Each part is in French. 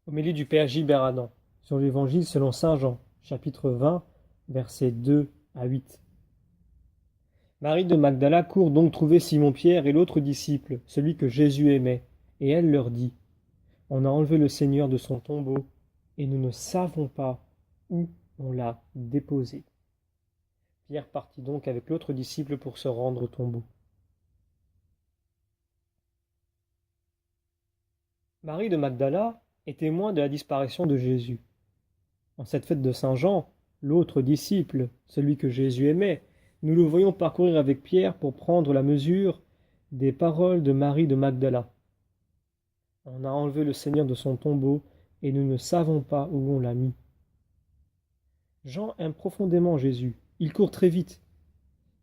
Homélie du Père Gilbert Adam sur l'Évangile selon saint Jean, chapitre 20, versets 2 à 8. Marie de Magdala court donc trouver Simon-Pierre et l'autre disciple, celui que Jésus aimait, et elle leur dit: On a enlevé le Seigneur de son tombeau, et nous ne savons pas où on l'a déposé. Pierre partit donc avec l'autre disciple pour se rendre au tombeau. Marie de Magdala est témoin de la disparition de Jésus. En cette fête de Saint Jean, l'autre disciple, celui que Jésus aimait, nous le voyons parcourir avec Pierre pour prendre la mesure des paroles de Marie de Magdala. On a enlevé le Seigneur de son tombeau et nous ne savons pas où on l'a mis. Jean aime profondément Jésus. Il court très vite.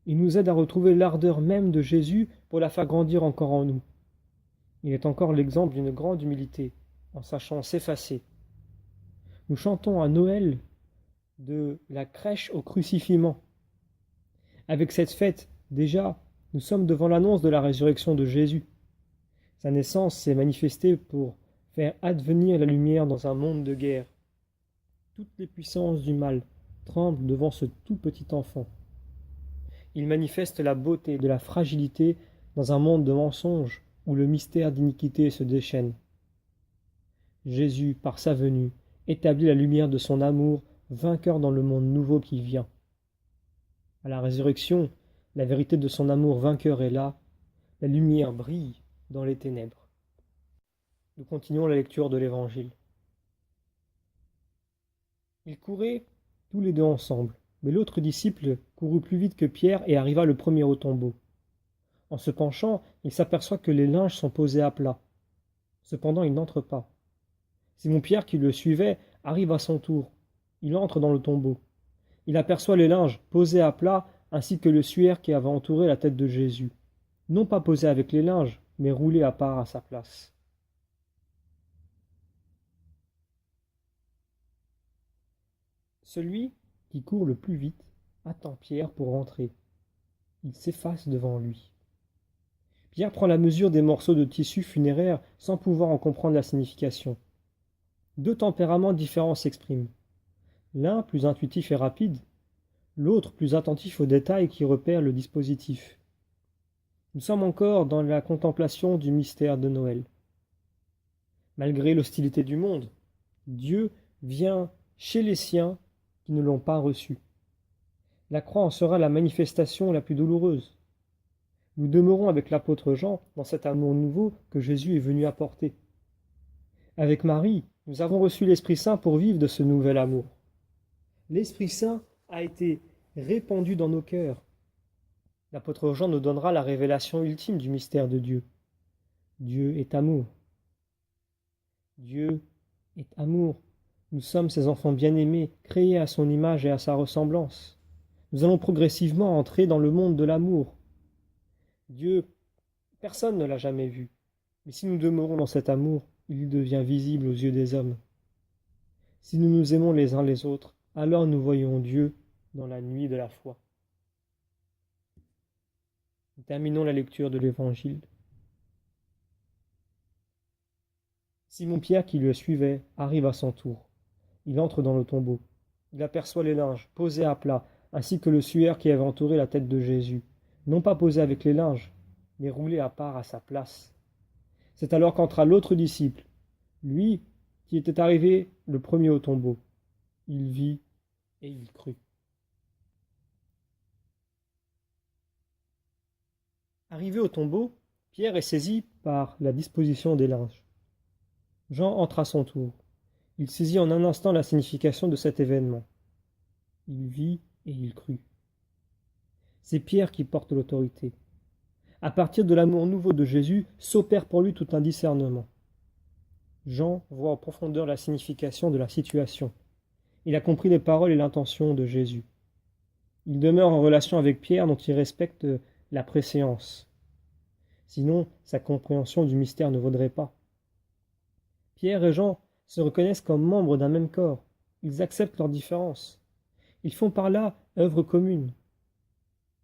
Il nous aide à retrouver l'ardeur même de Jésus pour la faire grandir encore en nous. Il est encore l'exemple d'une grande humilité, en sachant s'effacer. Nous chantons à Noël de la crèche au crucifixion. Avec cette fête, déjà, nous sommes devant l'annonce de la résurrection de Jésus. Sa naissance s'est manifestée pour faire advenir la lumière dans un monde de guerre. Toutes les puissances du mal tremblent devant ce tout petit enfant. Il manifeste la beauté de la fragilité dans un monde de mensonges où le mystère d'iniquité se déchaîne. Jésus, par sa venue, établit la lumière de son amour, vainqueur dans le monde nouveau qui vient. À la résurrection, la vérité de son amour vainqueur est là, la lumière brille dans les ténèbres. Nous continuons la lecture de l'Évangile. Ils couraient tous les deux ensemble, mais l'autre disciple courut plus vite que Pierre et arriva le premier au tombeau. En se penchant, il s'aperçoit que les linges sont posés à plat. Cependant, il n'entre pas. Simon-Pierre, qui le suivait, arrive à son tour. Il entre dans le tombeau. Il aperçoit les linges posés à plat ainsi que le suaire qui avait entouré la tête de Jésus. Non pas posé avec les linges, mais roulé à part à sa place. Celui qui court le plus vite attend Pierre pour entrer. Il s'efface devant lui. Pierre prend la mesure des morceaux de tissu funéraire sans pouvoir en comprendre la signification. Deux tempéraments différents s'expriment. L'un plus intuitif et rapide, l'autre plus attentif aux détails qui repèrent le dispositif. Nous sommes encore dans la contemplation du mystère de Noël. Malgré l'hostilité du monde, Dieu vient chez les siens qui ne l'ont pas reçu. La croix en sera la manifestation la plus douloureuse. Nous demeurons avec l'apôtre Jean dans cet amour nouveau que Jésus est venu apporter. Avec Marie, nous avons reçu l'Esprit Saint pour vivre de ce nouvel amour. L'Esprit Saint a été répandu dans nos cœurs. L'apôtre Jean nous donnera la révélation ultime du mystère de Dieu. Dieu est amour. Dieu est amour. Nous sommes ses enfants bien-aimés, créés à son image et à sa ressemblance. Nous allons progressivement entrer dans le monde de l'amour. Dieu, personne ne l'a jamais vu. Mais si nous demeurons dans cet amour, il devient visible aux yeux des hommes. Si nous nous aimons les uns les autres, alors nous voyons Dieu dans la nuit de la foi. Nous terminons la lecture de l'Évangile. Simon-Pierre, qui le suivait, arrive à son tour. Il entre dans le tombeau. Il aperçoit les linges, posés à plat, ainsi que le suaire qui avait entouré la tête de Jésus, non pas posé avec les linges, mais roulé à part à sa place. C'est alors qu'entra l'autre disciple, lui qui était arrivé le premier au tombeau. Il vit et il crut. Arrivé au tombeau, Pierre est saisi par la disposition des linges. Jean entre à son tour. Il saisit en un instant la signification de cet événement. Il vit et il crut. C'est Pierre qui porte l'autorité. À partir de l'amour nouveau de Jésus, s'opère pour lui tout un discernement. Jean voit en profondeur la signification de la situation. Il a compris les paroles et l'intention de Jésus. Il demeure en relation avec Pierre dont il respecte la préséance. Sinon, sa compréhension du mystère ne vaudrait pas. Pierre et Jean se reconnaissent comme membres d'un même corps. Ils acceptent leurs différences. Ils font par là œuvre commune.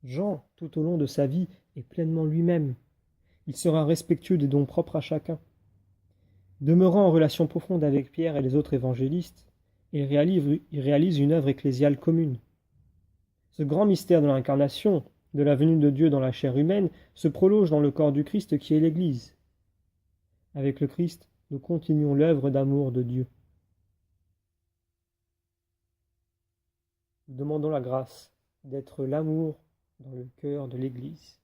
Jean, tout au long de sa vie, est pleinement lui-même. Il sera respectueux des dons propres à chacun. Demeurant en relation profonde avec Pierre et les autres évangélistes, il réalise une œuvre ecclésiale commune. Ce grand mystère de l'incarnation, de la venue de Dieu dans la chair humaine, se prolonge dans le corps du Christ qui est l'Église. Avec le Christ, nous continuons l'œuvre d'amour de Dieu. Nous demandons la grâce d'être l'amour dans le cœur de l'Église.